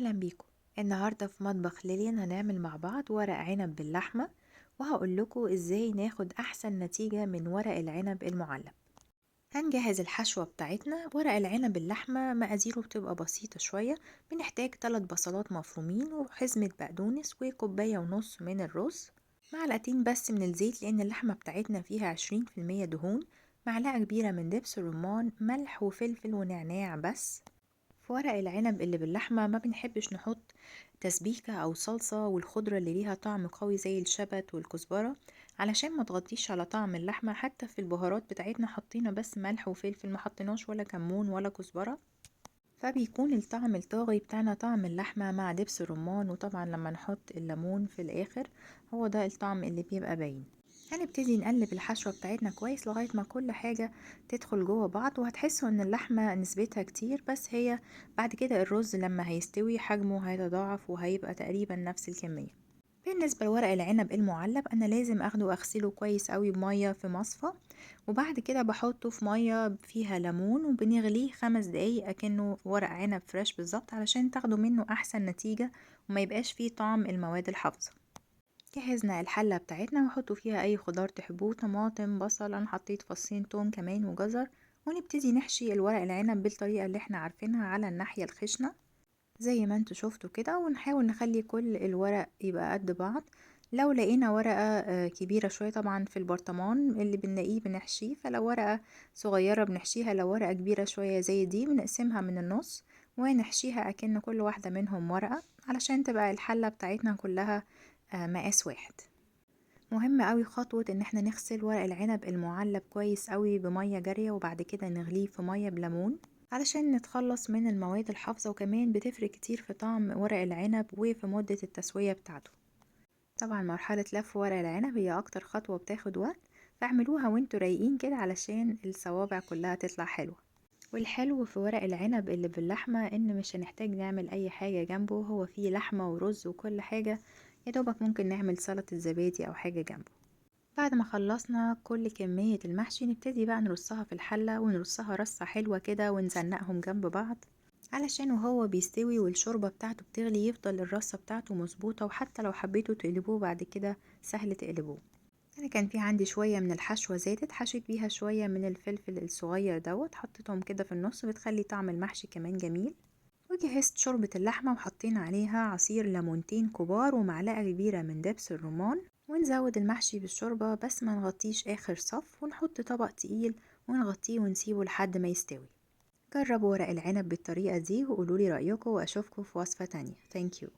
أهلا بيكم. النهاردة في مطبخ ليليان هنعمل مع بعض ورق عنب باللحمة، وهقول لكم ازاي ناخد أحسن نتيجة من ورق العنب المعلب. هنجهز الحشوة بتاعتنا. ورق العنب اللحمة مقاديره بتبقى بسيطة شوية. بنحتاج 3 بصلات مفرومين وحزمة بقدونس وكوباية ونص من الرز، معلقتين بس من الزيت لأن اللحمة بتاعتنا فيها 20% دهون، معلقة كبيرة من دبس الرمان، ملح وفلفل ونعناع بس. في ورق العنب اللي باللحمة ما بنحبش نحط تسبيكة أو صلصة والخضرة اللي ليها طعم قوي زي الشبت والكزبرة، علشان ما تغطيش على طعم اللحمة. حتى في البهارات بتاعتنا حطينا بس ملح وفلفل، ما حطيناش ولا كمون ولا كزبرة، فبيكون الطعم الطاغي بتاعنا طعم اللحمة مع دبس الرمان. وطبعا لما نحط الليمون في الآخر هو ده الطعم اللي بيبقى باين. هنبتدي نقلب الحشوة بتاعتنا كويس لغاية ما كل حاجة تدخل جوه بعض، وهتحسوا ان اللحمة نسبتها كتير، بس هي بعد كده الرز لما هيستوي حجمه هيتضاعف وهيبقى تقريبا نفس الكمية. بالنسبة لورق العنب المعلب انا لازم اخده واغسله كويس قوي بمية في مصفى، وبعد كده بحطه في مية فيها ليمون وبنغليه 5 دقايق اكنه ورق عنب فريش بالظبط، علشان تاخدوا منه احسن نتيجة وما يبقاش فيه طعم المواد الحافظة. جهزنا الحلة بتاعتنا وحطوا فيها اي خضار تحبوه، طماطم، بصل، انا حطيت فصين توم كمان وجزر. ونبتدي نحشي الورق العنب بالطريقة اللي احنا عارفينها على الناحية الخشنة زي ما انتوا شفتوا كده، ونحاول نخلي كل الورق يبقى قد بعض. لو لقينا ورقة كبيرة شوية، طبعا في البرطمان اللي بنلاقيه بنحشيه، فلو ورقة صغيرة بنحشيها، لو ورقة كبيرة شوية زي دي بنقسمها من النص ونحشيها أكن كل واحدة منهم ورقة، علشان تبقى الحلة بتاعتنا كلها مقاس واحد. مهم قوي خطوة ان احنا نغسل ورق العنب المعلب كويس قوي بمية جارية، وبعد كده نغليه في مية بليمون علشان نتخلص من المواد الحافظة، وكمان بتفرق كتير في طعم ورق العنب وفي مدة التسوية بتاعته. طبعا مرحلة لف ورق العنب هي اكتر خطوة بتاخد وقت، فاعملوها وانتوا رايقين كده علشان الصوابع كلها تطلع حلوة. والحلو في ورق العنب اللي باللحمة ان مش هنحتاج نعمل اي حاجة جنبه، هو فيه لحمة ورز وكل حاجة، يدوبك ممكن نعمل سلطة زبادي او حاجة جنبه. بعد ما خلصنا كل كمية المحشي نبتدي بقى نرصها في الحلة، ونرصها رصة حلوة كده ونزنقهم جنب بعض، علشان وهو بيستوي والشوربة بتاعته بتغلي يفضل الرصة بتاعته مظبوطة، وحتى لو حبيتوا تقلبوه بعد كده سهل تقلبوه. انا كان في عندي شوية من الحشوة زادت، حشيت بيها شوية من الفلفل الصغير دوت، حطيتهم كده في النص بتخلي طعم المحشي كمان جميل. وجهزت شوربة اللحمة وحطينا عليها عصير ليمونتين كبار ومعلقة كبيرة من دبس الرمان، ونزود المحشي بالشوربة بس ما نغطيش آخر صف، ونحط طبق تقيل ونغطيه ونسيبه لحد ما يستوي. جربوا ورق العنب بالطريقة دي وقولولي رأيكم، وأشوفكم في وصفة تانية. Thank you.